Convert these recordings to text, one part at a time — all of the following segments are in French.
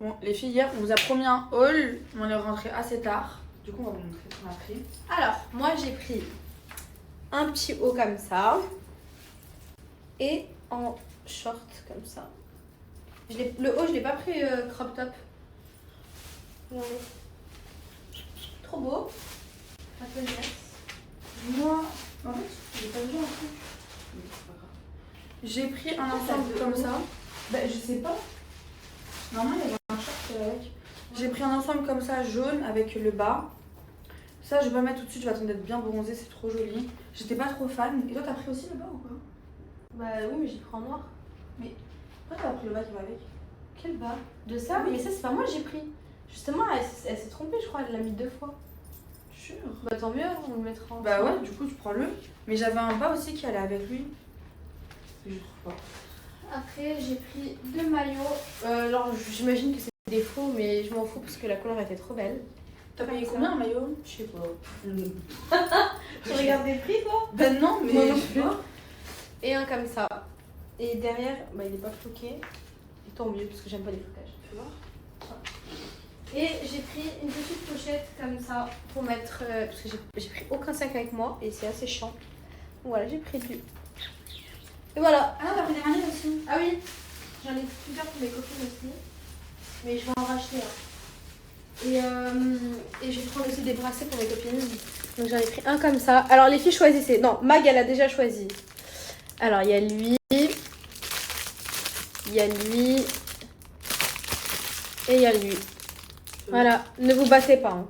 Bon, les filles, hier, on vous a promis un haul, mais on est rentré assez tard. Du coup, on va vous montrer ce qu'on a pris. Alors, moi j'ai pris un petit haut comme ça et en short comme ça. Le haut, je l'ai pas pris crop top. Regardez. Trop beau. Un peu nice. Moi, en fait, j'ai pas vu un truc. Mais c'est pas grave. J'ai pris un ensemble comme ça. Bah, je sais pas. Normalement, il y avait un short avec. J'ai pris un ensemble comme ça, jaune, avec le bas. Ça, je vais pas mettre tout de suite, je vais attendre d'être bien bronzée, c'est trop joli. J'étais pas trop fan. Et toi, t'as pris aussi le bas ou pas? Bah oui, mais j'ai pris en noir. Mais pourquoi t'as pris le bas qui va avec? Quel bas? De ça? Oui, mais ça, c'est pas moi que j'ai pris. Justement, elle s'est trompée, je crois, elle l'a mis 2 fois. Sûr. Bah tant mieux, on le mettra en. Bah ouais, du coup, tu prends le. Mais j'avais un bas aussi qui allait avec lui. Mais je trouve pas. Après, j'ai pris 2 maillots. Alors, j'imagine que c'est des faux, mais je m'en fous parce que la couleur était trop belle. T'as payé combien un maillot? Je sais pas. Tu regardes des prix, toi? Ben non, mais. Moi non plus. Et un comme ça. Et derrière, bah il est pas floqué. Et tant mieux, parce que j'aime pas les flocages. Tu vois? Et j'ai pris une petite pochette comme ça pour mettre. Parce que j'ai pris aucun sac avec moi et c'est assez chiant. Donc voilà, j'ai pris du. Et voilà. Ah non, t'as pris des manilles aussi? Ah oui, j'en ai plusieurs pour mes copines aussi. Mais je vais en racheter un. Et je vais prendre aussi des bracelets pour mes copines. Donc j'en ai pris un comme ça. Alors les filles, choisissez. Non, Mag, elle a déjà choisi. Alors il y a lui. Il y a lui. Et il y a lui. Voilà, ne vous battez pas. Hein.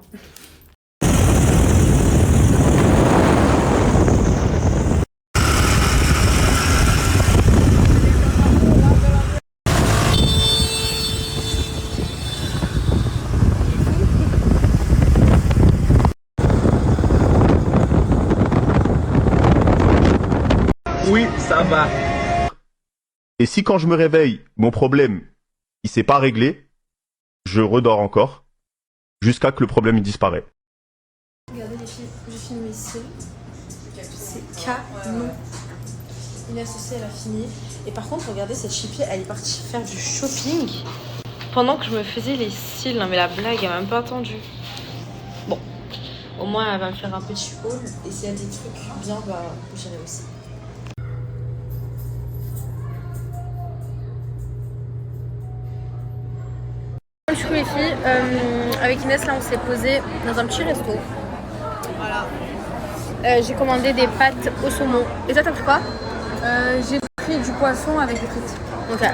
Oui, ça va. Et si quand je me réveille, mon problème, il s'est pas réglé, je redors encore, jusqu'à que le problème il disparaît. Regardez les filles, je filme ici. C'est canon. Une associée, elle a fini. Et par contre, regardez, cette chipie, elle est partie faire du shopping pendant que je me faisais les cils. Non mais la blague, elle m'a même pas attendu. Bon, au moins elle va me faire un petit haul. Et s'il y a des trucs bien, bah j'irai aussi. Du coup les filles, avec Inès là on s'est posé dans un petit resto. Voilà. J'ai commandé des pâtes au saumon. Et toi t'as pris quoi? J'ai pris du poisson avec des frites. Ok.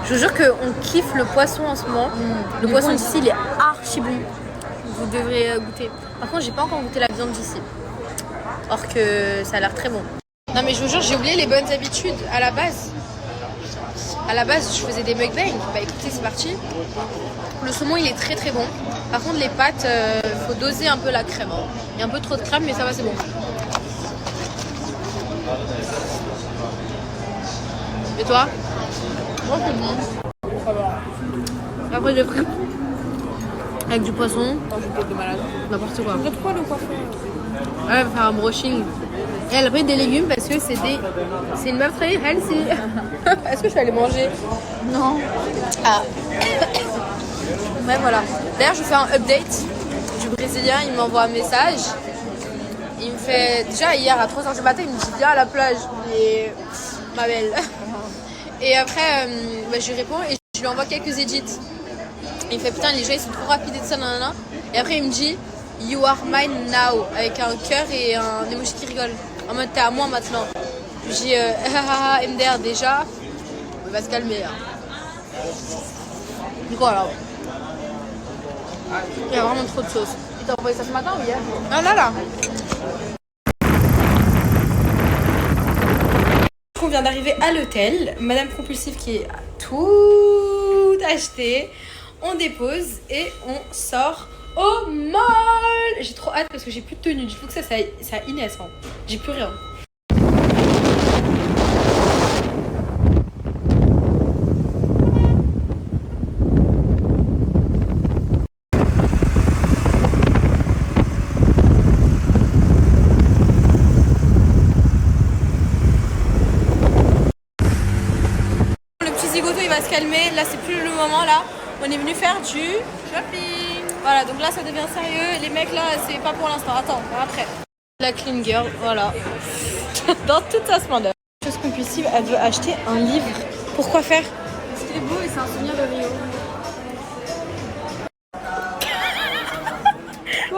Je vous jure qu'on kiffe le poisson en ce moment. Le poisson d'ici il est archi bon. Vous devrez goûter. Par contre j'ai pas encore goûté la viande d'ici. Or que ça a l'air très bon. Non mais je vous jure j'ai oublié les bonnes habitudes à la base. À la base, je faisais des mukbangs. Bah écoutez, c'est parti. Le saumon, il est très très bon. Par contre, les pâtes, faut doser un peu la crème. Il y a un peu trop de crème, mais ça va, c'est bon. Et toi? Moi, c'est bon. Ça va. Après, j'ai pris avec du poisson. Oh, je vais de malade. N'importe quoi. Vous êtes quoi le poisson? Ouais, elle va faire un brushing. Et elle a pris des légumes parce que c'est une meuf très healthy. Est-ce que je vais aller manger? Non. Ah. Ouais, voilà. D'ailleurs, je fais un update du Brésilien. Il m'envoie un message. Il me fait... Déjà, hier, à 3h du matin, il me dit « Viens à la plage. » Et ma belle. Et après, bah, je lui réponds et je lui envoie quelques edits. Il me fait « Putain, les gens, ils sont trop rapides et tout ça, nanana. » Et après, il me dit « You are mine now. » Avec un cœur et un emoji qui rigole. En mode « T'es à moi maintenant. » Je dis « MDR déjà. » Il va se calmer. Hein. Du coup, voilà. Il y a vraiment trop de sauce. Il t'a envoyé ça ce matin ou hier? Non, là. On vient d'arriver à l'hôtel. Madame Compulsive qui est tout acheté. On dépose et on sort au mall. J'ai trop hâte parce que j'ai plus de tenue. Il faut que ça à Inès. Hein. J'ai plus rien. Le petit zigoto il va se calmer. Là c'est plus le moment là. On est venu faire du shopping. Voilà, donc là ça devient sérieux. Les mecs là, c'est pas pour l'instant. Attends, après. La clean girl, voilà. Dans toute sa splendeur. Chose compulsive, elle veut acheter un livre. Pourquoi faire? Parce qu'il est beau et c'est un souvenir de Rio.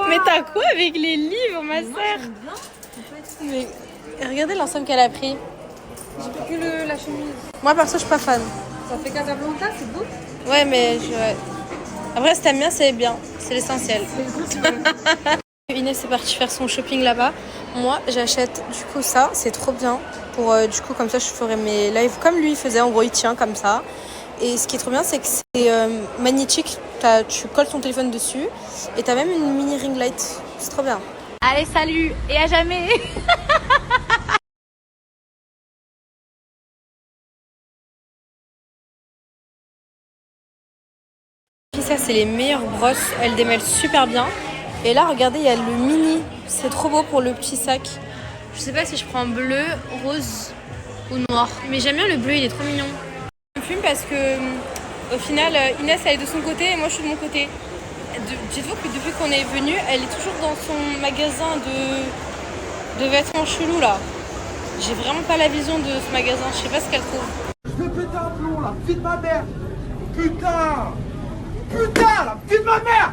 Mais t'as quoi avec les livres, ma sœur? Mais regardez l'ensemble qu'elle a pris. J'ai pris que la chemise. Moi perso, je suis pas fan. Ça fait Casablanca, c'est beau. Ouais, mais ouais. Après, si t'aimes bien, c'est bien. C'est l'essentiel. Inès est partie faire son shopping là-bas. Moi, j'achète du coup ça. C'est trop bien. Pour du coup, comme ça, je ferai mes lives comme lui faisait. En gros, il tient comme ça. Et ce qui est trop bien, c'est que c'est magnétique. Tu colles ton téléphone dessus. Et t'as même une mini ring light. C'est trop bien. Allez, salut et à jamais. Ça, c'est les meilleures brosses. Elles démêlent super bien. Et là, regardez, il y a le mini. C'est trop beau pour le petit sac. Je sais pas si je prends bleu, rose ou noir. Mais j'aime bien le bleu, il est trop mignon. Je fume parce que au final, Inès, elle est de son côté et moi, je suis de mon côté. Dites-vous que depuis qu'on est venu, elle est toujours dans son magasin de vêtements chelous là. J'ai vraiment pas la vision de ce magasin. Je sais pas ce qu'elle trouve. Je vais péter un plomb là, fille de ma mère. Putain. Putain, la fille de ma mère.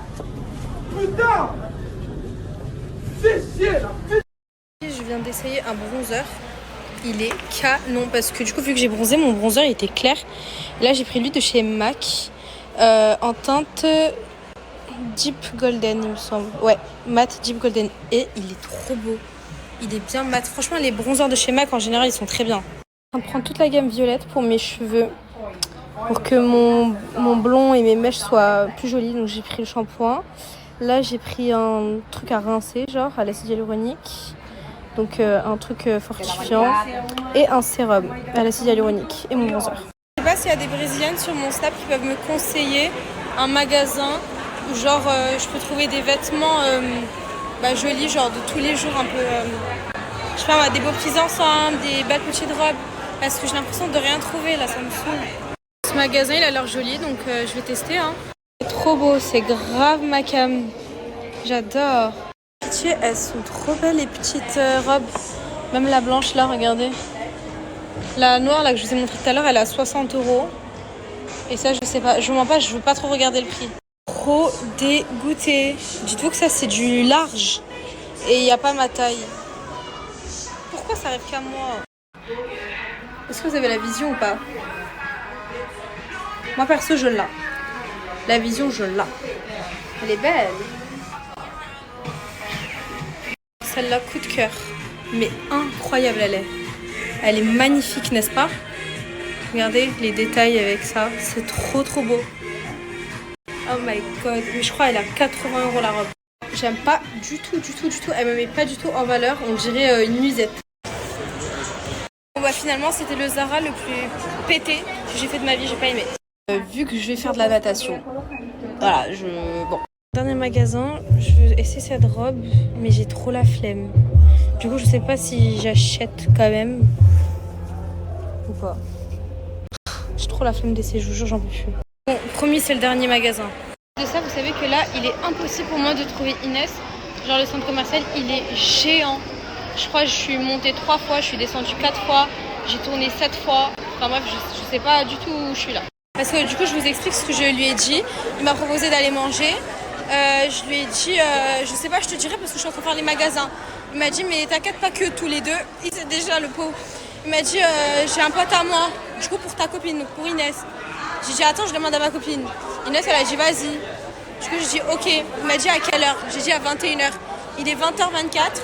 Putain. C'est chier là. Je viens d'essayer un bronzer. Il est canon parce que du coup, vu que j'ai bronzé, mon bronzer il était clair. Là, j'ai pris lui de chez MAC en teinte Deep Golden, il me semble. Ouais, mat Deep Golden. Et il est trop beau. Il est bien mat. Franchement, les bronzers de chez MAC en général, ils sont très bien. Je vais prendre toute la gamme violette pour mes cheveux. Pour que mon blond et mes mèches soient plus jolis. Donc, j'ai pris le shampoing. Là, j'ai pris un truc à rincer, genre à l'acide hyaluronique. Donc, un truc fortifiant. Et un sérum à l'acide hyaluronique. Et mon bronzer. Je sais pas s'il y a des Brésiliennes sur mon Snap qui peuvent me conseiller un magasin où genre je peux trouver des vêtements jolis, genre de tous les jours un peu. Je sais pas, des beaux petits ensembles, des belles petites robes. Parce que j'ai l'impression de rien trouver là, ça me saoule. Ce magasin il a l'air joli donc je vais tester. Hein. C'est trop beau, c'est grave ma cam. J'adore. Elles sont trop belles les petites robes. Même la blanche là, regardez. La noire là que je vous ai montré tout à l'heure, elle est à 60 €. Et ça, je sais pas, je vous mens pas, je veux pas trop regarder le prix. Trop dégoûtée. Dites-vous que ça c'est du large. Et il n'y a pas ma taille. Pourquoi ça arrive qu'à moi? Est-ce que vous avez la vision ou pas? Moi perso, je l'ai. La vision, je l'ai. Elle est belle. Celle-là, coup de cœur. Mais incroyable, elle est. Elle est magnifique, n'est-ce pas? Regardez les détails avec ça. C'est trop trop beau. Oh my god. Mais je crois qu'elle est à 80 € la robe. J'aime pas du tout. Elle me met pas du tout en valeur. On dirait une nuisette. Bon bah finalement, c'était le Zara le plus pété que j'ai fait de ma vie. J'ai pas aimé. Vu que je vais faire de la natation. Voilà, bon. Dernier magasin, je veux essayer cette robe, mais j'ai trop la flemme. Du coup, je sais pas si j'achète quand même ou pas. J'ai trop la flemme d'essayer, je vous jure, j'en peux plus. Bon, promis, c'est le dernier magasin. De ça, vous savez que là, il est impossible pour moi de trouver Inès. Genre, le centre commercial, il est géant. Je crois que je suis montée 3 fois, je suis descendue 4 fois, j'ai tourné 7 fois. Enfin bref, je sais pas du tout où je suis là. Parce que du coup, je vous explique ce que je lui ai dit. Il m'a proposé d'aller manger. Je lui ai dit, je sais pas, je te dirai parce que je suis en train de faire les magasins. Il m'a dit, mais t'inquiète pas que tous les deux. Il sait déjà le pot. Il m'a dit, j'ai un pote à moi, du coup pour ta copine, pour Inès. J'ai dit, attends, je demande à ma copine. Inès, elle a dit, vas-y. Du coup, j'ai dit, ok. Il m'a dit, à quelle heure? J'ai dit, à 21h. Il est 20h24.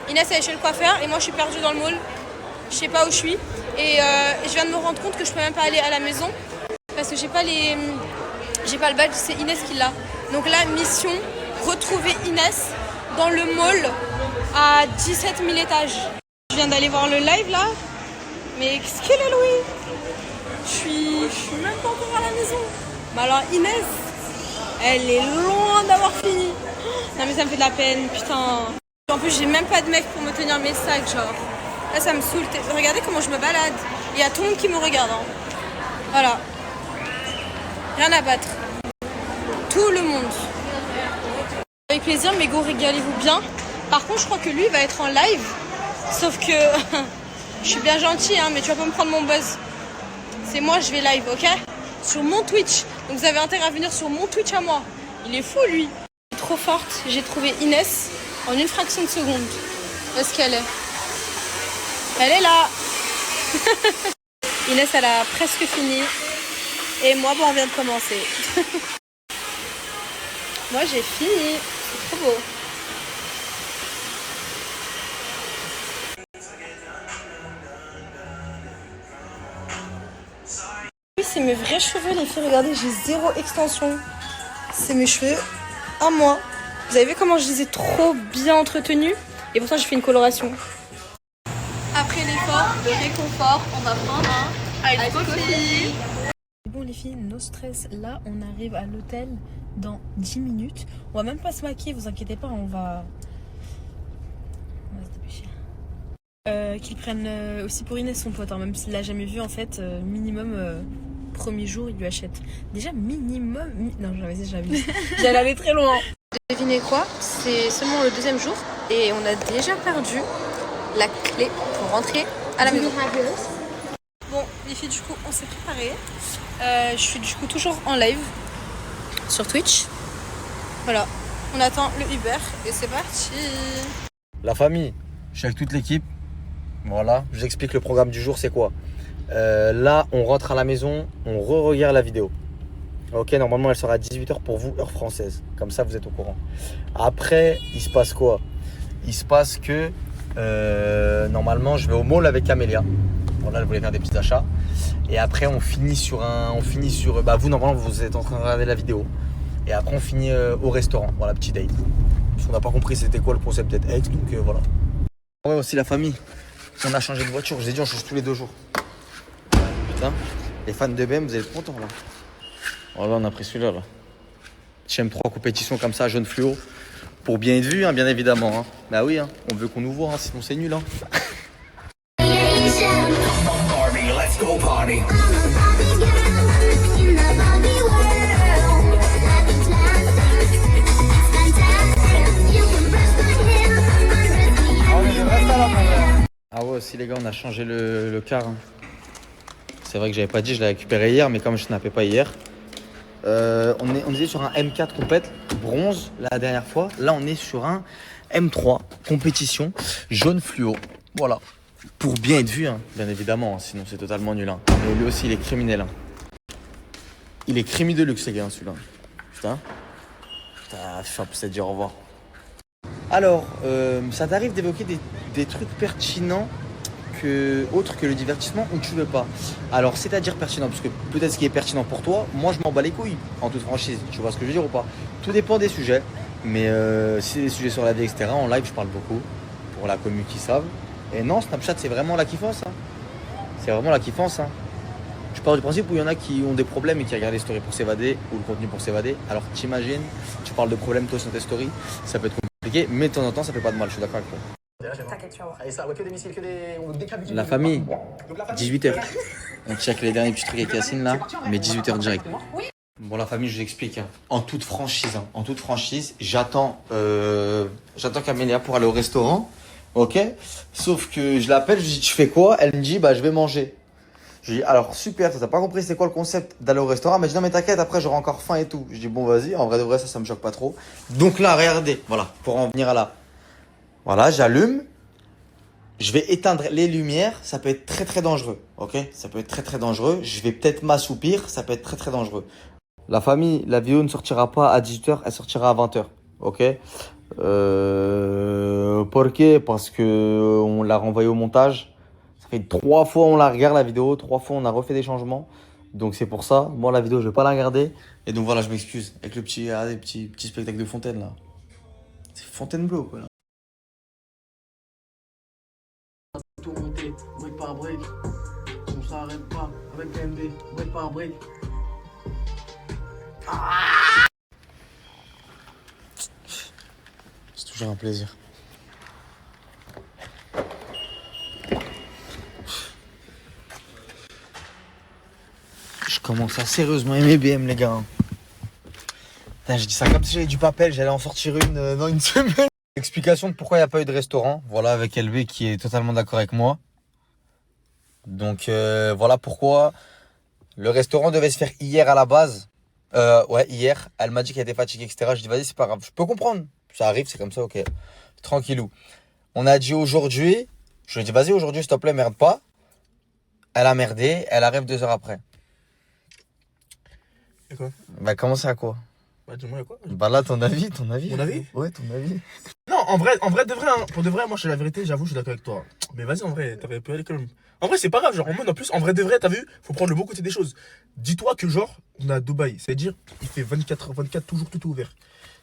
Inès, elle est chez le coiffeur et moi, je suis perdue dans le mall. Je sais pas où je suis. Et je viens de me rendre compte que je peux même pas aller à la maison parce que j'ai pas le badge, c'est Inès qui l'a. Donc là, mission, retrouver Inès dans le mall à 17 000 étages. Je viens d'aller voir le live là, mais qu'est-ce qu'elle est, Louis? Je suis même pas encore à la maison. Mais alors Inès, elle est loin d'avoir fini. Non mais ça me fait de la peine, putain. En plus, j'ai même pas de mec pour me tenir mes sacs, genre. Là, ça me saoule. Regardez comment je me balade. Il y a tout le monde qui me regarde. Hein. Voilà. Rien à battre. tout le monde. Avec plaisir, mais go, régalez-vous bien. Par contre, je crois que lui va être en live. Sauf que je suis bien gentille, hein, mais tu vas pas me prendre mon buzz. C'est moi, je vais live, ok? Sur mon Twitch. Donc vous avez intérêt à venir sur mon Twitch à moi. Il est fou, lui. Trop forte. J'ai trouvé Inès en une fraction de seconde. Où est-ce qu'elle est? Elle est là. Inès, elle a presque fini. Et moi, bon, on vient de commencer. Moi, j'ai fini. C'est trop beau. Oui, c'est mes vrais cheveux, les filles. Regardez, j'ai 0 extension. C'est mes cheveux à moi. Vous avez vu comment je les ai trop bien entretenus? Et pourtant, j'ai fait une coloration. Après l'effort de réconfort, on va prendre un ice coffee. Bon les filles, no stress. Là, on arrive à l'hôtel dans 10 minutes. On va même pas se maquiller, vous inquiétez pas, on va se dépêcher. Qu'ils prennent aussi pour Inès son pote, hein, même s'il l'a jamais vu en fait, minimum premier jour il lui achète. Déjà minimum, non j'avais vu. J'allais aller très loin. Devinez quoi? C'est seulement le 2e jour et on a déjà perdu la clé pour rentrer à la maison. Bon les filles, du coup on s'est préparé. Je suis du coup toujours en live sur Twitch. Voilà, on attend le Uber et c'est parti. La famille, je suis avec toute l'équipe. Voilà, je vous explique le programme du jour, c'est quoi. Là, on rentre à la maison, on re-regarde la vidéo. Ok, normalement elle sera à 18h pour vous, heure française. Comme ça, vous êtes au courant. Après, il se passe quoi? Il se passe que normalement, je vais au mall avec Camélia. Voilà, elle voulait faire des petits achats. Et après, on finit sur bah vous, normalement, vous êtes en train de regarder la vidéo. Et après, on finit au restaurant. Voilà, petit date. Parce qu'on n'a pas compris c'était quoi le concept d'être ex, donc voilà. Ouais, aussi la famille. On a changé de voiture. Je vous ai dit, on change tous les 2 jours. Putain, les fans de BM, vous allez être contents là. Voilà, on a pris celui-là. Là. CM3 compétition comme ça, jaune fluo. Pour bien être vu, hein, bien évidemment. Hein. Bah oui, hein, on veut qu'on nous voit, hein, sinon c'est nul. Hein. Ah ouais, aussi les gars, on a changé le car. Hein. C'est vrai que j'avais pas dit, je l'ai récupéré hier, mais comme je snappais pas hier. On était sur un M4 complète, bronze la dernière fois. Là, on est sur un M3 compétition jaune fluo. Voilà. Pour bien être vu, hein, bien évidemment, hein, sinon c'est totalement nul. Hein. Mais lui aussi, il est criminel. Hein. Il est crimi de luxe, les gars, celui-là. Putain. Putain, je vais peut-être dire au revoir. Alors, ça t'arrive d'évoquer des trucs pertinents autre que le divertissement ou tu veux pas? Alors, c'est-à-dire pertinent, parce que peut-être ce qui est pertinent pour toi, moi je m'en bats les couilles, en toute franchise. Tu vois ce que je veux dire ou pas? Tout dépend des sujets, mais si c'est des sujets sur la vie, etc., en live, je parle beaucoup, pour la commu qui savent. Et non, Snapchat, c'est vraiment la kiffance. Hein. C'est vraiment la kiffance. Hein. Je pars du principe où il y en a qui ont des problèmes et qui regardent les stories pour s'évader ou le contenu pour s'évader. Alors, t'imagines, tu parles de problèmes toi sur tes stories, ça peut être compliqué, mais de temps en temps, ça fait pas de mal, je suis d'accord avec toi. T'inquiète, tu vas voir. La famille, 18h. On check les derniers petits trucs avec Yacine là, mais 18h direct. Bon, la famille, je vous explique. Hein. En toute franchise, j'attends Camélia pour aller au restaurant. Ok. Sauf que je l'appelle, je lui dis tu fais quoi? Elle me dit bah je vais manger. Je lui dis alors super, t'as pas compris c'est quoi le concept d'aller au restaurant? Elle m'a dit non mais t'inquiète, après j'aurai encore faim et tout. Je dis bon vas-y, en vrai de vrai ça me choque pas trop. Donc là regardez, voilà, pour en venir à là. Voilà, j'allume. Je vais éteindre les lumières. Ça peut être très très dangereux. Ok? Ça peut être très très dangereux. Je vais peut-être m'assoupir. Ça peut être très très dangereux. La famille, la vidéo ne sortira pas à 18h. Elle sortira à 20h. Ok? Pourquoi? Parce que on l'a renvoyé au montage. Ça fait 3 fois on la regarde la vidéo. 3 fois on a refait des changements. Donc c'est pour ça. Moi la vidéo je vais pas la regarder. Et donc voilà, je m'excuse. Avec le petit spectacle de Fontaine là. C'est Fontainebleau quoi. Là. Tout monter, brique par brique, on s'arrête pas avec BMB, brique par brique. C'est toujours un plaisir. Je commence à sérieusement aimer BM les gars. Putain, j'ai dit ça comme si j'avais du papel, j'allais en sortir une dans une semaine. Explication de pourquoi il n'y a pas eu de restaurant. Voilà, avec LB qui est totalement d'accord avec moi. Donc voilà pourquoi le restaurant devait se faire hier à la base. Ouais, hier. Elle m'a dit qu'elle était fatiguée, etc. Je dis vas-y, c'est pas grave. Je peux comprendre. Ça arrive, c'est comme ça, ok. Tranquillou. On a dit aujourd'hui. Je lui ai dit vas-y, aujourd'hui, s'il te plaît, merde pas. Elle a merdé. Elle arrive 2 heures après. Et quoi? Bah, comment ça, quoi? Bah, dis-moi, quoi? Bah, là, ton avis. Mon avis? Ouais, ton avis. Non, en vrai, de vrai, hein, pour de vrai, moi, je suis la vérité, j'avoue, je suis d'accord avec toi. Mais vas-y, en vrai, t'aurais pu aller quand même. En vrai, c'est pas grave, genre, en mode, en plus, en vrai, de vrai, t'as vu, faut prendre le bon côté des choses. Dis-toi que, genre, on est à Dubaï, c'est-à-dire, il fait 24h24, toujours tout ouvert.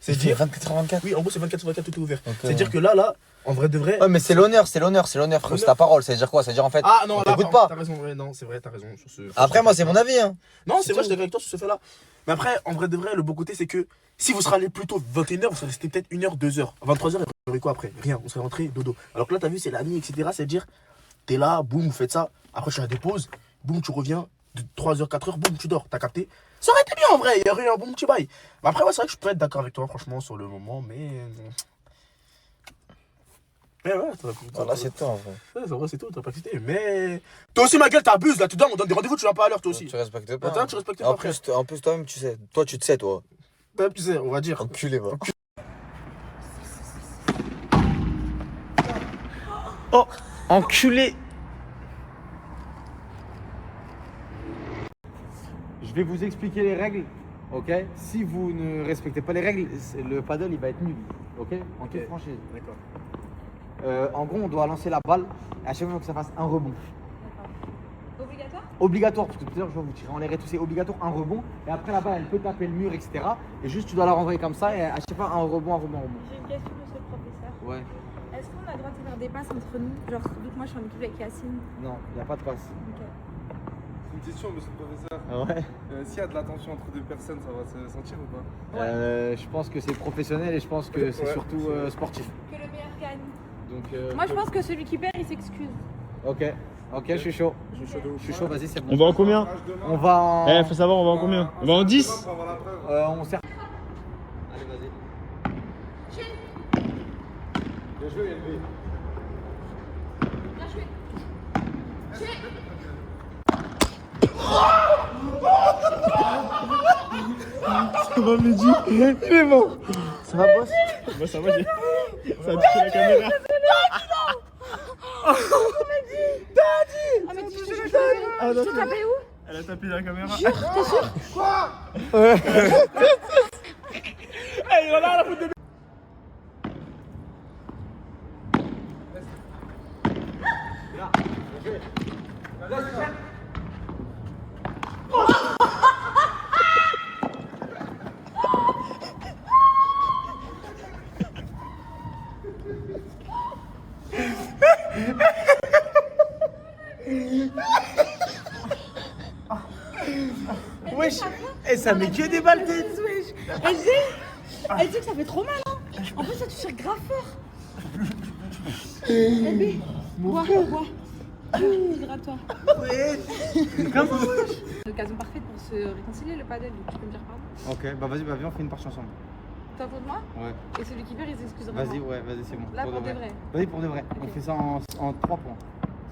C'est-à-dire 24h24. Oui, en gros, c'est 24h24, tout ouvert. Okay. C'est-à-dire que là, en vrai, de vrai. Ouais, mais c'est l'honneur, frère, c'est ta parole. C'est-à-dire quoi? C'est-à-dire, en fait, Ah non, on là, t'écoute pas. t'as raison, ouais, non, c'est vrai, t'as raison. Sur ce, Après, moi, c'est mon avis, hein. Non, c'est vrai, je suis d'accord avec toi sur ce fait-là. Mais après, en vrai de vrai, le bon côté, c'est que si vous serez allé plus tôt 21h, vous serez resté peut-être 1h, 2h. 23h, vous aurez quoi après? Rien, vous serez rentré, dodo. Alors que là, t'as vu, c'est la nuit, etc. C'est-à-dire, t'es là, boum, vous faites ça. Après, tu as des pauses, boum, tu reviens. De 3h, 4h, boum, tu dors. T'as capté? Ça aurait été bien en vrai, il y aurait eu un bon petit bail. Mais après, ouais, c'est vrai que je peux être d'accord avec toi, franchement, sur le moment, mais. Mais ouais, Là, c'est toi, en vrai. Ouais, c'est vrai, c'est tout, t'as pas quitté. Mais. Toi aussi, ma gueule, t'abuses là, tu donnes, on donne des rendez-vous, tu viens pas à l'heure, toi aussi. Tu respectes pas. Attends, tu respectes pas. En plus, toi-même, tu sais. Toi, tu te sais, toi. Même, tu sais, on va dire. Enculé, va. Oh, enculé. Je vais vous expliquer les règles, ok? Si vous ne respectez pas les règles, le paddle il va être nul, ok? En toute franchise. D'accord. En gros, on doit lancer la balle et à chaque fois il faut que ça fasse un rebond. Obligatoire? Obligatoire, parce que tout à l'heure je vois vous tirer en l'air et tout, c'est obligatoire, un rebond. Et après la balle elle peut taper le mur, etc. Et juste tu dois la renvoyer comme ça et à chaque fois un rebond, un rebond, un rebond. J'ai une question, monsieur le professeur. Ouais, Est-ce qu'on a le droit de faire des passes entre nous? Genre, vu que moi je suis en équipe avec Yacine. non, il n'y a pas de passe. Ok. Une question, monsieur le professeur. Ouais. S'il y a de la tension entre deux personnes, ça va se sentir ou pas? Je pense que c'est professionnel et je pense que c'est surtout sportif. Que le meilleur gagne. Donc, Moi je pense que celui qui perd il s'excuse. Ok, je suis chaud. Je suis chaud, vas-y, c'est bon. On va en combien? On va en. Eh, faut savoir, on va en combien? On va en 10? On sert. Allez, vas-y. Bien joué, LB. Bien joué. Ça va, Mehdi? Il est mort. Ça va, boss? Bah, ça va, ça a touché la caméra. Ah mais tu t'es tapé où? Elle a tapé la caméra. Jure, t'es sûr? Quoi? Hey, voilà la faute de. Wesh, et ça met que des balles tête. Elle dit que ça fait trop mal hein. En plus ça touche grave fort. LB, bois. Hydrate-toi. L'occasion parfaite pour se réconcilier le paddle, donc tu peux me dire pardon. Ok, bah vas-y, bah viens, on fait une partie ensemble. T'en de moi? Ouais. Et celui qui perd il s'excuse Vas-y, vraiment. ouais, vas-y, c'est bon. Là pour de vrai. Vas-y, pour de vrai. Ok. On fait ça en 3 points.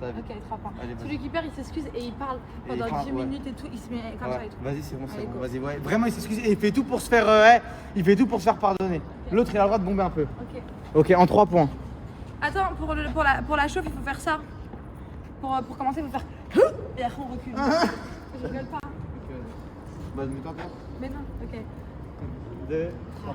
Ça va vite. Ok, 3 points. Allez, vas-y. Celui qui perd il s'excuse et il parle pendant 10 minutes et tout, il se met comme ça et tout. Vas-y, c'est bon, c'est Allez, bon. go. Vas-y, ouais. Vraiment, il s'excuse et il fait tout pour se faire. Il fait tout pour se faire pardonner. L'autre, il a le droit de bomber un peu. Ok. Ok, en 3 points. Attends, pour la chauffe, il faut faire ça. Pour commencer, il faut faire. Et après, on recule. Je rigole pas. Bah, mets-toi toi. Mais non, ok. 2, 3.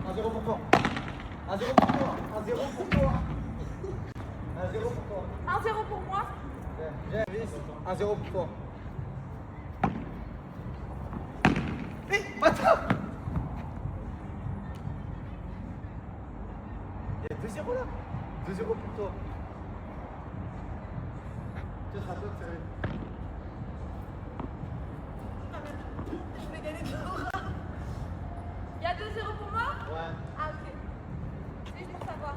Un 0 pour toi. 1 0 pour toi. 1 0 pour toi. 1 0 pour toi. 1-0 pour moi. Viens, 1 0 pour toi. Hé, bâtard! Il y a 2-0 là. 2-0 pour toi. Tu seras toi de servir. Je vais gagner 2 euros. Il y a 2-0 pour moi? Ouais. Ah, ok. C'est juste pour savoir.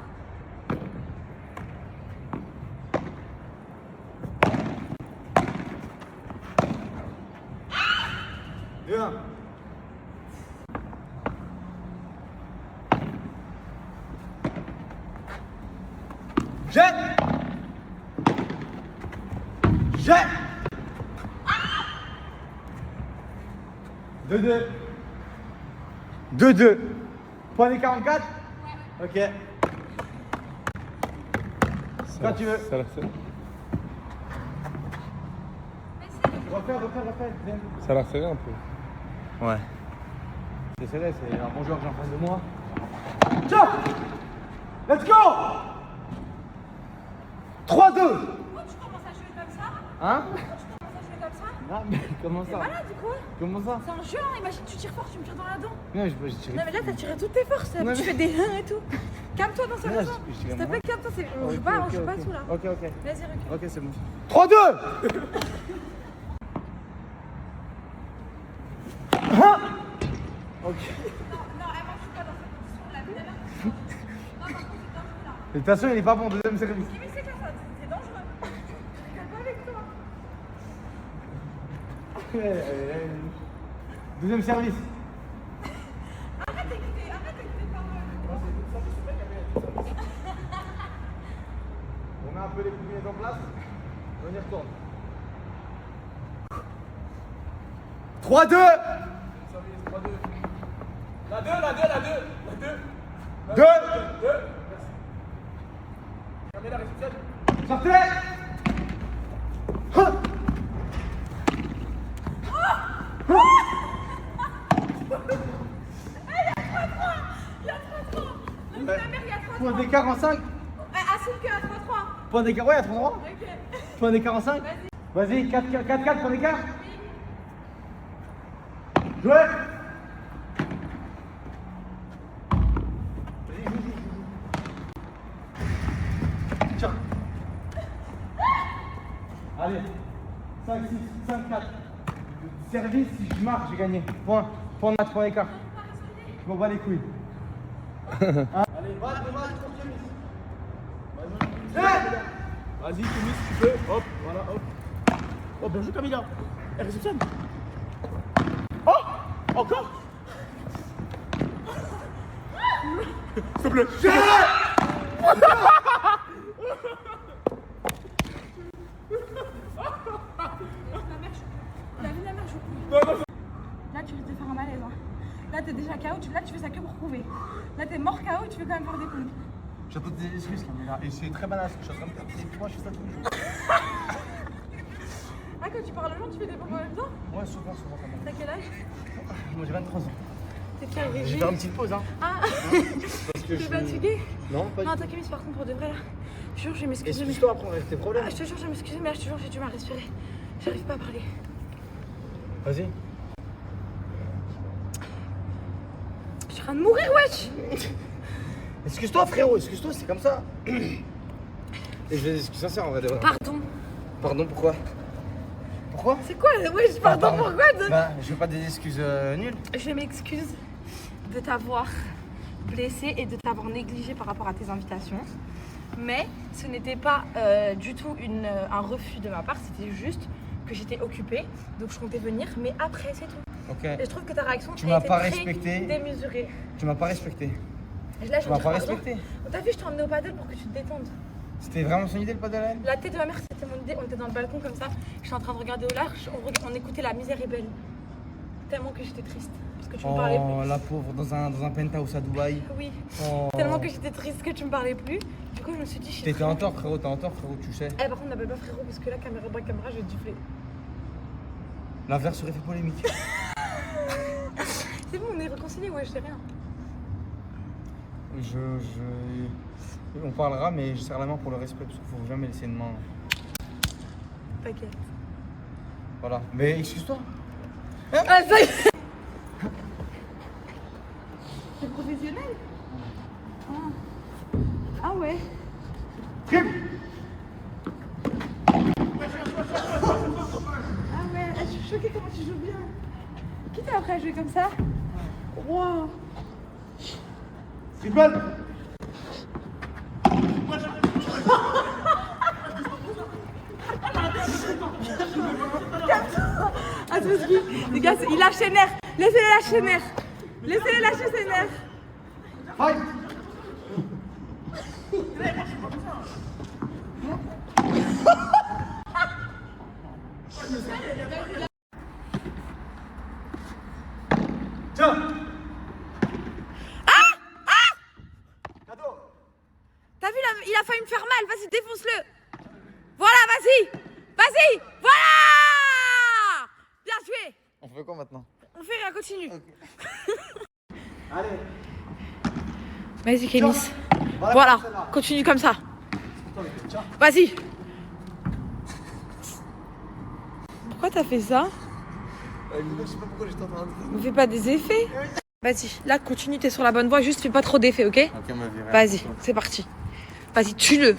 Et 1. Jette. Jette. 2-2. 2-2. Point des 44. Ok. Quand tu veux. Ça l'a fait. Refais. Ça l'a serré un peu. Ouais. C'est serré, c'est un bon joueur que j'ai en face de moi. Ciao. Let's go. 3-2. Pourquoi tu commences à jouer comme ça? Hein? Pourquoi tu commences à jouer comme ça? Ah, mais comment T'es ça? malade ou quoi? Comment ça? C'est un jeu, hein. Imagine tu tires fort, tu me tires dans la dent. Non, j'ai tiré. Non mais là t'as tiré toutes tes forces, Non, tu mais- fais des 1 et tout. Calme-toi dans sa Non, raison. je S'il tirais te plaît, calme-toi, on joue pas tout là. Ok. Vas-y, recule. Ok, c'est bon. 3-2. Hein? Ok. Non, moi je suis pas dans cette position là, tout à l'heure. Non, par contre, c'est dangereux là. De toute façon, il est pas bon, deuxième service. Mais c'est quoi ça? C'est dangereux. Je rigole pas avec toi. Deuxième service. Arrête d'écouter tes paroles. On met un peu les premiers en place. On y retourne. 3-2. La 2. 2. Fermez la réception. Sortez. Hein. La mère, il y a 3-3. Point d'écart en 5. Assume qu'il y a 3-3. Point d'écart, ouais, à 3-3. Ok. Point d'écart en 5. Vas-y, 4-4, point d'écart. Jouez. Tiens. Allez. 5, 6, 5, 4. Service, si je marque, j'ai gagné. Point de match, point d'écart. Je m'en bats les couilles. Allez, va, tranquille. Vas-y, Kémis, tu peux. Hop, voilà, hop. Oh, bien joué, Camilla. Elle réceptionne. Oh, encore. S'il te plaît. La mère, je couille. Là, tu risques de faire un malaise. Hein. Là, t'es déjà KO, là, tu fais ça que pour prouver. Là, t'es mort KO, tu veux quand même faire des pompes. J'attends des excuses, Camilla. Et c'est très banal ce que je suis en train de faire. Moi, je fais ça tous les jours. Ah, quand tu parles aux gens, tu fais des pompes en même temps? Ouais, souvent, quand même. T'as quel âge? Moi, j'ai 23 ans. T'es quel Je vais régime? faire une petite pause, hein. Ah. Parce que T'es fatigué? Non, pas Non, du tout. t'as Kémis, par contre, pour de vrai, là. Je te jure, je vais m'excuser. Excuse-toi après, on reste tes problèmes. Ah, je te jure, je vais m'excuser, mais là, je te jure, j'ai du mal à respirer. J'arrive pas à parler. Vas-y. Je suis en train de mourir, wesh! Excuse-toi, frérot, excuse-toi, c'est comme ça. Et je vais des excuses sincères en vrai de vrai. Pardon. Pardon, pourquoi? Pourquoi? C'est quoi? Wesh, pardon, pourquoi? Bah, je veux pas des excuses nulles. Je m'excuse de t'avoir blessé et de t'avoir négligé par rapport à tes invitations. Mais ce n'était pas du tout un refus de ma part, c'était juste que j'étais occupée, donc je comptais venir, mais après c'est tout. Ok. Et je trouve que ta réaction Tu a m'as été pas très respecté. démesurée. Tu m'as pas respecté. Et là, je Tu m'as veux pas dire pardon. respecté. T'as vu, je t'ai emmené au padel pour que tu te détendes. C'était vraiment son idée le padel à elle? La tête de ma mère, c'était mon idée. On était dans le balcon comme ça. J'étais en train de regarder au large. On écoutait La Misère est belle. Tellement que j'étais triste. Parce que tu me parlais Oh, plus. la pauvre, dans un penthouse à Dubaï. Oui. Oh. Tellement que j'étais triste que tu me parlais plus. Du coup, je me suis dit, je suis T'étais très- en tort, frérot, tu sais. Eh, par contre, n'appelle pas frérot parce que là, caméra bas caméra, je vais te gifler. L'inverse serait fait polémique. C'est bon, on est réconciliés, ouais, je sais rien. On parlera, mais je serre la main pour le respect, parce qu'il faut jamais laisser une main. T'inquiète. Voilà. Mais excuse-toi. Ah, ça y est. T'es professionnel? Ah ouais. Ah ouais, je suis choquée comment tu joues bien. Qui t'a appris à jouer comme ça? Wow. Triple. Ah, c'est parce qu'il Les gars, il lâche ses nerfs. Laissez-le lâcher ses nerfs. Laissez-le lâcher ses nerfs. Fight. Tiens. T'as vu, il a failli me faire mal. Vas-y, défonce-le. Voilà, vas-y. Vas-y. Voilà. Bien joué. On fait quoi maintenant? On fait rien, continue. Okay. Allez. Vas-y, Kémis. Voilà, continue comme ça. Vas-y. Pourquoi t'as fait ça? Je sais pas pourquoi j'étais en train de... Ne fais pas des effets. Vas-y, là, continue, t'es sur la bonne voie. Juste, fais pas trop d'effets, ok? Ok, ma vie. Vas-y, c'est parti. Vas-y, tue-le.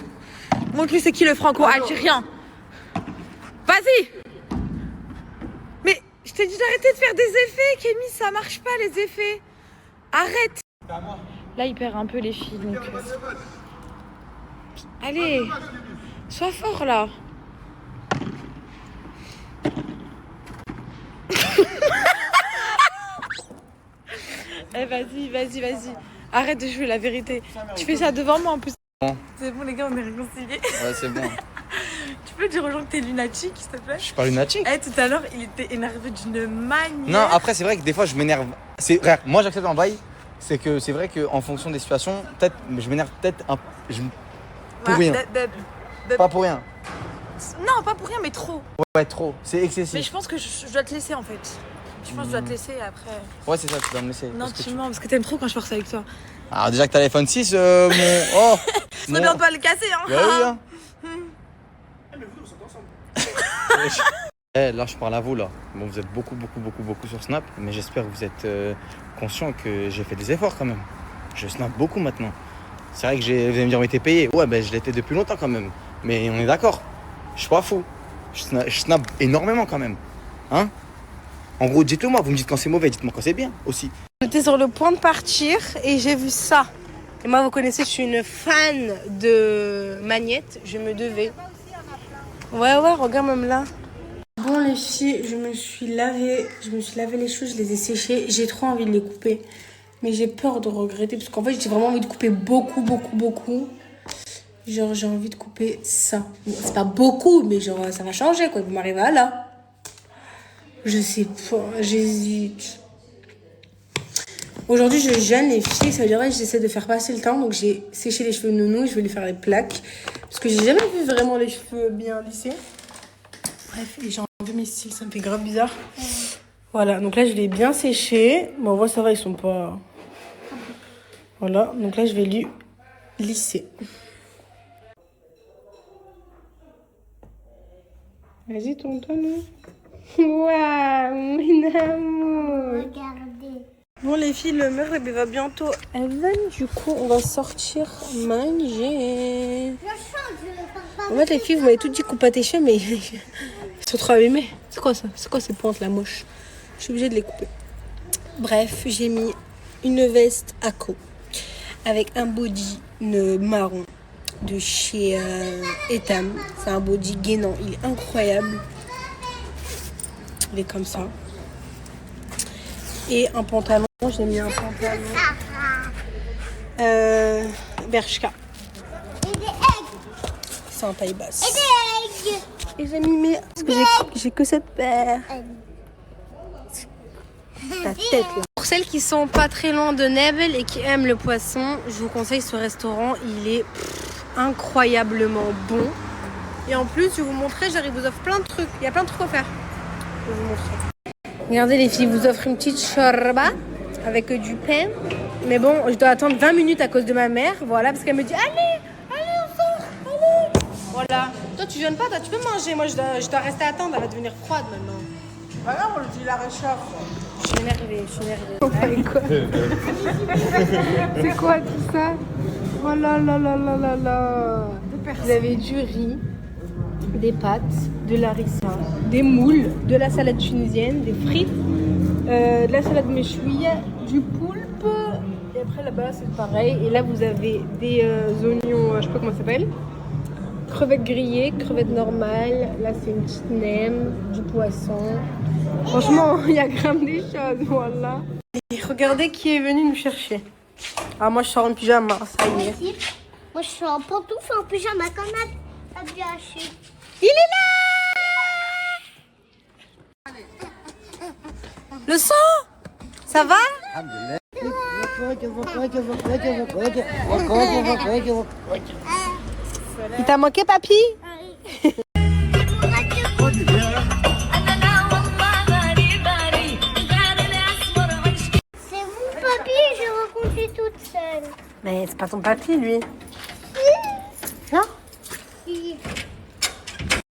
Montre-lui c'est qui le franco-algérien. Vas-y. Mais je t'ai dit d'arrêter de faire des effets, Kémis, ça marche pas les effets. Arrête. Là, il perd un peu les filles, donc... Allez, sois fort, là. Eh, vas-y. Arrête de jouer la vérité. Tu fais ça devant moi en plus. Bon. C'est bon, les gars, on est réconciliés. Ouais, c'est bon. Tu peux dire aux gens que t'es lunatique, s'il te plaît? Je suis pas lunatique. Eh, tout à l'heure, il était énervé d'une manière. Non, après, c'est vrai que des fois, je m'énerve. Regarde, moi, j'accepte un bail. C'est que c'est vrai qu'en fonction des situations, peut-être, je m'énerve peut-être un pour rien. Pas pour rien. Non, pas pour rien, mais trop. Ouais, trop. C'est excessif. Mais je pense que je dois te laisser en fait. Je pense que je dois te laisser après. Ouais, c'est ça, tu dois me laisser. Non, tu mens, parce que t'aimes trop quand je force avec toi. Alors, déjà que t'as l'iPhone 6, mon. Oh Je bien de pas le casser, hein. Bah oui, hein. Là, je parle à vous, là. Bon, vous êtes beaucoup sur Snap, mais j'espère que vous êtes conscients que j'ai fait des efforts quand même. Je snap beaucoup maintenant. C'est vrai que vous allez me dire, mais t'es payé. Ouais, ben je l'étais depuis longtemps quand même. Mais on est d'accord. Je suis pas fou. Je snap énormément quand même. Hein? En gros, dites-le moi. Vous me dites quand c'est mauvais, dites-moi quand c'est bien aussi. J'étais sur le point de partir et j'ai vu ça. Et moi, vous connaissez, je suis une fan de Magnette. Je me devais. Ouais, regarde même là. Bon les filles, je me suis lavé les cheveux, je les ai séchés. J'ai trop envie de les couper. Mais j'ai peur de regretter parce qu'en fait, j'ai vraiment envie de couper beaucoup. Genre, j'ai envie de couper ça. Bon, c'est pas beaucoup, mais genre, ça va changer quoi. Vous m'arrivez à là. Je sais pas, j'hésite. Aujourd'hui, je jeûne les filles, ça veut dire que j'essaie de faire passer le temps. Donc, j'ai séché les cheveux nounou, je vais lui faire les plaques. Parce que j'ai jamais vu vraiment les cheveux bien lissés. Bref, j'ai enlevé mes styles, ça me fait grave bizarre. Voilà, donc là, je l'ai bien séché. Bon, on voit, ça va, ils sont pas... Voilà, donc là, je vais lui lisser. Vas-y, tonton. Waouh, mon amour. Regardez. Bon, les filles, le maghreb va bientôt. Du coup, on va sortir manger. En fait, les filles, vous m'avez tout dit couper tes cheveux, mais ils sont trop abîmés. C'est quoi ça? C'est quoi ces pointes là moches? Je suis obligée de les couper. Bref, j'ai mis une veste ACO avec un body marron de chez Etam. C'est un body gainant, il est incroyable. Il est comme ça. Et un pantalon, j'ai mis un pantalon Bershka. C'est un taille basse. Et j'ai mis mes... Parce que j'ai que cette paire. Ta tête là. Pour celles qui sont pas très loin de Nebel et qui aiment le poisson, je vous conseille ce restaurant. Il est incroyablement bon. Et en plus, je vais vous montrer, il vous offre plein de trucs. Il y a plein de trucs à faire. Je vais vous montrer. Regardez les filles, vous offre une petite shorba avec du pain. Mais bon, je dois attendre 20 minutes à cause de ma mère. Voilà, parce qu'elle me dit allez, on sort, allez. Voilà. Toi, tu jeûnes pas, toi, tu peux manger. Moi, je dois rester à attendre. Elle va devenir froide maintenant. Bah non, on le dit la réchauffe. Je suis énervée. C'est quoi tout ça? Oh là là. Vous avez du riz, des pâtes, de l'harissa, des moules, de la salade tunisienne, des frites, de la salade méchouille, du poulpe. Et après là-bas c'est pareil. Et là vous avez des oignons, je sais pas comment ça s'appelle. crevettes grillées, crevettes normales. Là, c'est une petite nem, du poisson. Franchement, il y a grave des choses, voilà. Et regardez qui est venu nous chercher. Ah, moi, je sors en pyjama, ça y est. Moi, je suis en pantoufle, en pyjama, comme t'as bien haché. Il est là! Le sang! Ça va? Il t'a manqué, papy? C'est mon papy, je reconduis toute seule. Mais c'est pas ton papy, lui. Non?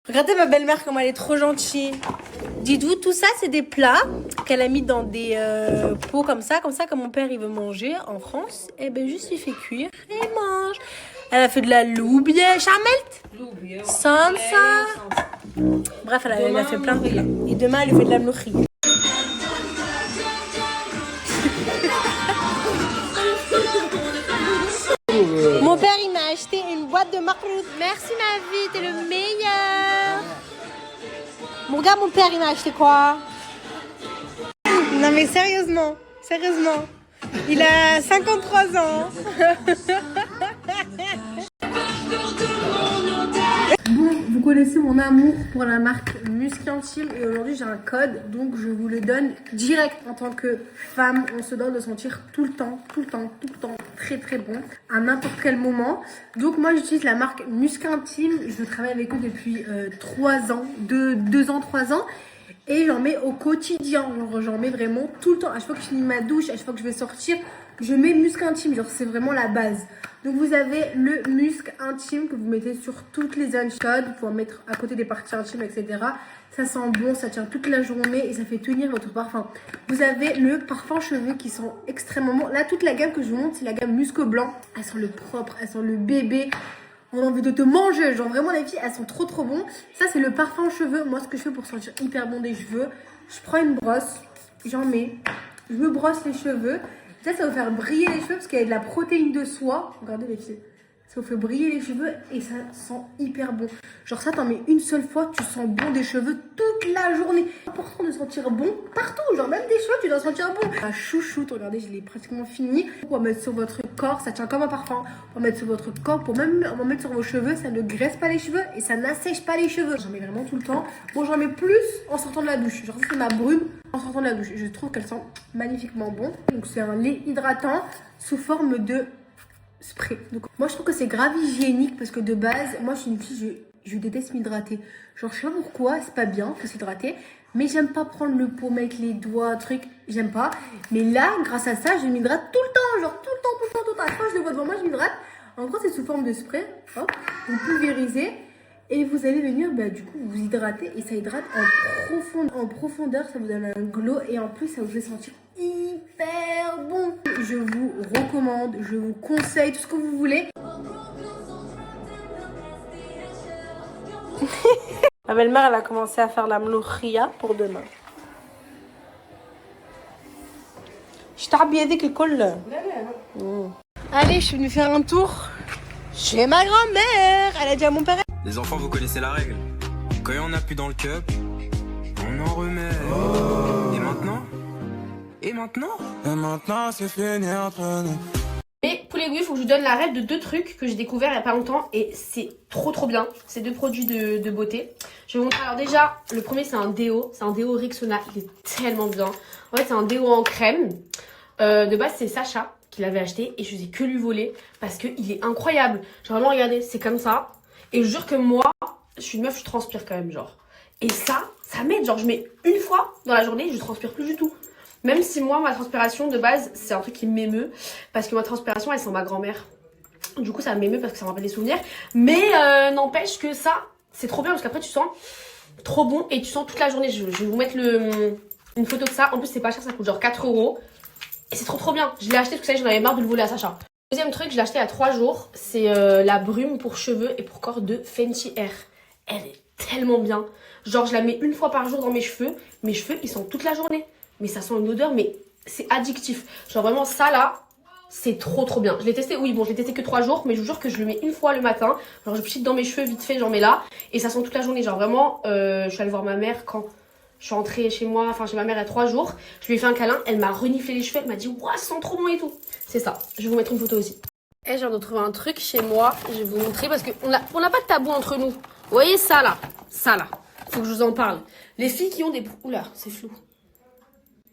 Regardez ma belle-mère comme elle est trop gentille. Dites-vous, tout ça, c'est des plats qu'elle a mis dans des pots comme ça, comme mon père il veut manger en France. Et ben juste il fait cuire et il mange. Elle a fait de la loubia, charmelt, sansa. Bref, elle a fait plein de plats. Et demain, elle lui fait de la mlouchi. Mon père, il m'a acheté une boîte de makrout. Merci ma vie, t'es le meilleur. Mon gars, mon père, il m'a acheté quoi? Non mais sérieusement, il a 53 ans. Bon, vous connaissez mon amour pour la marque Musky Intime et aujourd'hui j'ai un code, donc je vous le donne direct. En tant que femme, on se doit de sentir tout le temps, très très bon à n'importe quel moment. Donc moi j'utilise la marque Musky Intime, je travaille avec eux depuis 3 ans, 2 ans, 3 ans. Et j'en mets au quotidien, genre j'en mets vraiment tout le temps. À chaque fois que je finis ma douche, à chaque fois que je vais sortir, je mets Musky Intime, genre c'est vraiment la base. Donc vous avez le Musky Intime que vous mettez sur toutes les uncodes, vous pouvez en mettre à côté des parties intimes, etc. Ça sent bon, ça tient toute la journée et ça fait tenir votre parfum. Vous avez le parfum cheveux qui sent extrêmement bon. Là, toute la gamme que je vous montre, c'est la gamme Musc Blanc. Elle sent le propre, elle sent le bébé. On a envie de te manger, genre vraiment les filles, elles sont trop bon. Ça c'est le parfum cheveux. Moi ce que je fais pour sentir hyper bon des cheveux, je prends une brosse, j'en mets, je me brosse les cheveux. Ça va faire briller les cheveux parce qu'il y a de la protéine de soie. Regardez les filles, ça vous fait briller les cheveux et ça sent hyper bon. Genre ça t'en mets une seule fois, tu sens bon des cheveux toute la journée. C'est important de sentir bon partout, genre même des cheveux tu dois sentir bon. La chouchoute, regardez je l'ai pratiquement fini. On va mettre sur votre corps, ça tient comme un parfum. On va mettre sur votre corps, on va mettre sur vos cheveux, ça ne graisse pas les cheveux et ça n'assèche pas les cheveux. J'en mets vraiment tout le temps. Bon j'en mets plus en sortant de la douche, genre ça c'est ma brume en sortant de la douche. Je trouve qu'elle sent magnifiquement bon. Donc c'est un lait hydratant sous forme de spray. Donc moi je trouve que c'est grave hygiénique parce que de base moi je suis une fille, je déteste m'hydrater. Genre je sais pas pourquoi, c'est pas bien, faut s'hydrater, mais j'aime pas prendre le pot, mettre les doigts, truc, j'aime pas. Mais là grâce à ça je m'hydrate tout le temps, genre tout le temps. À chaque fois je le vois devant moi je m'hydrate. En gros c'est sous forme de spray, hop, vous pulvérisez et vous allez venir du coup vous hydrater et ça hydrate en profondeur, ça vous donne un glow et en plus ça vous fait sentir hyper bon. Je vous recommande, je vous conseille tout ce que vous voulez. Ma belle-mère elle a commencé à faire la mlouchia pour demain. Je t'ai habillé avec le col. Allez, je suis venue faire un tour chez ma grand-mère. Elle a dit à mon père. Les enfants, vous connaissez la règle. Quand on n'a plus dans le cup, on en remet. Et maintenant? Et maintenant, c'est fini entre nous. Mais pour les goûts, il faut que je vous donne la règle de 2 trucs que j'ai découvert il n'y a pas longtemps et c'est trop bien. C'est 2 produits de beauté. Je vais vous montrer. Alors déjà, le premier c'est un déo. C'est un déo Rexona. Il est tellement bien. En fait, c'est un déo en crème. De base, c'est Sacha qui l'avait acheté et je n'ai que lui voler parce qu'il est incroyable. Genre vraiment, regardez, c'est comme ça. Et je jure que moi, je suis une meuf, je transpire quand même, genre. Et ça m'aide. Genre, je mets une fois dans la journée, je transpire plus du tout. Même si moi, ma transpiration de base, c'est un truc qui m'émeut. Parce que ma transpiration, elle sent ma grand-mère. Du coup, ça m'émeut parce que ça me rappelle des souvenirs. Mais n'empêche que ça, c'est trop bien parce qu'après, tu sens trop bon et tu sens toute la journée. Je vais vous mettre une photo de ça. En plus, c'est pas cher, ça coûte genre 4 €. Et c'est trop bien. Je l'ai acheté parce que j'en avais marre de le voler à Sacha. Deuxième truc, je l'ai acheté il y a 3 jours. C'est la brume pour cheveux et pour corps de Fenty Air. Elle est tellement bien. Genre, je la mets une fois par jour dans mes cheveux. Mes cheveux, ils sentent toute la journée. Mais ça sent une odeur, mais c'est addictif. Genre vraiment, ça là, C'est trop bien. Je l'ai testé, oui bon je l'ai testé que 3 jours, mais je vous jure que je le mets une fois le matin. Genre je pchite dans mes cheveux vite fait, j'en mets là. Et ça sent toute la journée, genre vraiment, je suis allée voir ma mère quand je suis rentrée chez moi, enfin chez ma mère il y a 3 jours. Je lui ai fait un câlin, elle m'a reniflé les cheveux, elle m'a dit ouah ça sent trop bon et tout. C'est ça, je vais vous mettre une photo aussi. Et je viens de trouver un truc chez moi, je vais vous montrer parce qu'on n'a pas de tabou entre nous. Vous voyez ça là, faut que je vous en parle. Les filles qui ont des... Oula, c'est flou.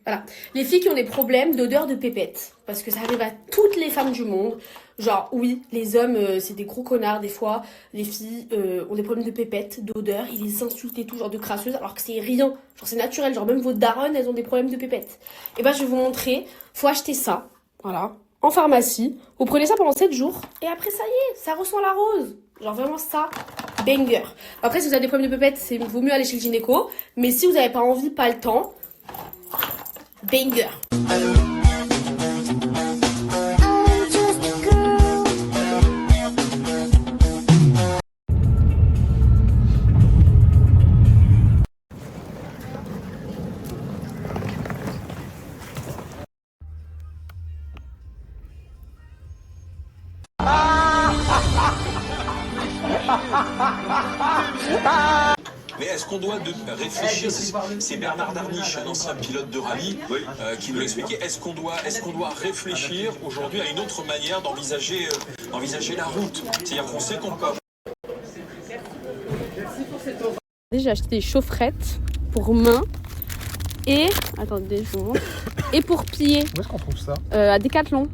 Voilà, les filles qui ont des problèmes d'odeur de pépette, parce que ça arrive à toutes les femmes du monde. Genre, oui, les hommes, c'est des gros connards des fois. Les filles ont des problèmes de pépette, d'odeur, ils les insultent et tout, genre de crasseuse, alors que c'est rien. Genre, c'est naturel, genre même vos daronnes, elles ont des problèmes de pépette. Et ben, je vais vous montrer, faut acheter ça, voilà, en pharmacie. Vous prenez ça pendant 7 jours, et après, ça y est, ça ressent la rose. Genre vraiment ça, banger. Après, si vous avez des problèmes de pépette, c'est vaut mieux aller chez le gynéco. Mais si vous n'avez pas envie, pas le temps, banger. Mais est-ce qu'on doit réfléchir, c'est Bernard Darniche, un ancien pilote de rallye, qui nous l'expliquait, est-ce qu'on doit réfléchir aujourd'hui à une autre manière d'envisager la route? C'est-à-dire qu'on sait qu'on peut... J'ai acheté des chaufferettes pour main et... Attendez, je vous montre. Et pour pied. Où est-ce qu'on trouve ça? À Decathlon.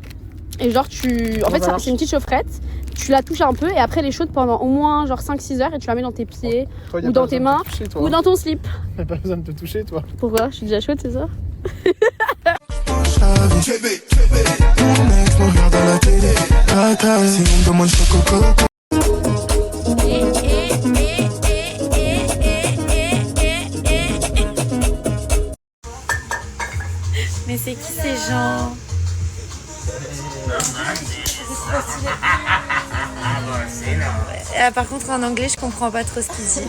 Et genre en fait c'est une petite chaufferette, tu la touches un peu et après elle est chaude pendant au moins genre 5-6 heures et tu la mets dans tes pieds toi, ou dans tes mains ou dans ton slip. T'as pas besoin de te toucher toi. Pourquoi? Je suis déjà chaude, c'est ça? Mais c'est qui ces gens? Par contre en anglais je comprends pas trop ce qu'il dit.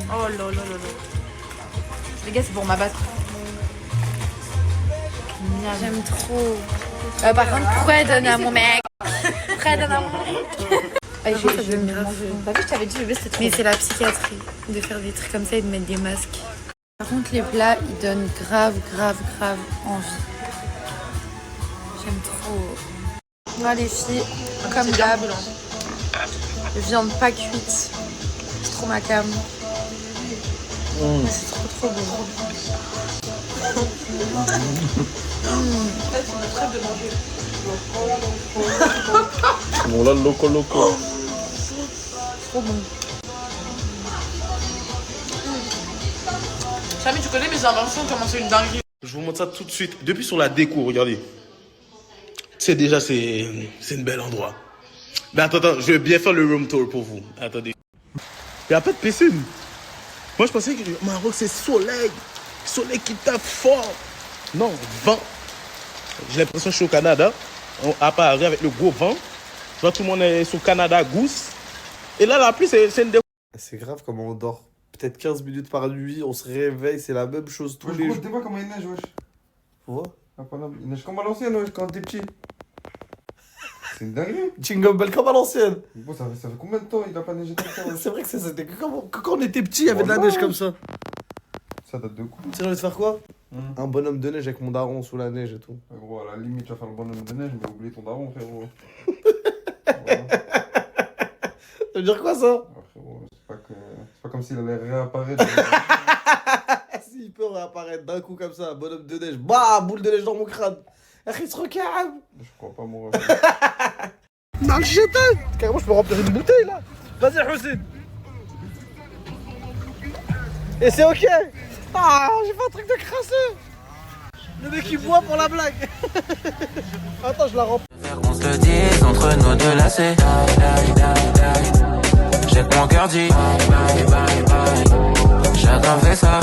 Oh là là là là. Les gars c'est pour ma batte. J'aime trop. Par contre pourquoi elle donne à mon mec? Pourquoi elle donne à mon mec? T'as vu, je t'avais dit bébé c'était trop. Mais c'est la psychiatrie de faire des trucs comme ça et de mettre des masques. Par contre les plats ils donnent grave envie. J'aime trop. Moi les filles, comme d'hab, viande pas cuite. C'est trop ma cam. C'est trop bon. Bon là loco. Trop bon. Samy, tu connais mes inventions, comment c'est une dinguerie. Je vous montre ça tout de suite. Depuis sur la déco, regardez. C'est déjà, c'est un bel endroit. Mais attends, je vais bien faire le room tour pour vous. Attendez. Il n'y a pas de piscine. Moi, je pensais que le Maroc, c'est soleil. Soleil qui tape fort. Non, vent. J'ai l'impression que je suis au Canada. À Paris, avec le gros vent. Je vois tout le monde est sur Canada Goose. Et là, la pluie, c'est une déco. C'est grave comment on dort. Peut-être 15 minutes par nuit, on se réveille, c'est la même chose tous les jours. T'es pas comment il neige, wesh. Faut voir. Il neige comme à l'ancienne, wesh, quand t'es petit. C'est une dinguerie. Jingle Bell comme à l'ancienne. Bon, ça fait combien de temps il a pas neigé comme ça, wesh? C'est vrai que c'était que quand on était petit, il y avait de la neige comme ça. Ça date de coup. Tu sais, j'ai envie de faire quoi? Un bonhomme de neige avec mon daron sous la neige et tout. Ouais, gros, à la limite, tu vas faire le bonhomme de neige, mais oublie ton daron, frérot. Ça veut dire quoi ça? Ouais, frérot, c'est pas comme s'il allait réapparaître. S'il peut réapparaître d'un coup comme ça, bonhomme de neige, bah, boule de neige dans mon crâne. Il se recalme. Je crois pas, mon Non, je jette. Carrément, je peux remplir une bouteille là. Vas-y, Hussein. Et c'est ok. Ah, j'ai fait un truc de crasseux. Le mec il boit pour la blague. Attends, je la remplis. On se le dise entre nous deux là c'est Jette mon cœur dit Chacun fait ça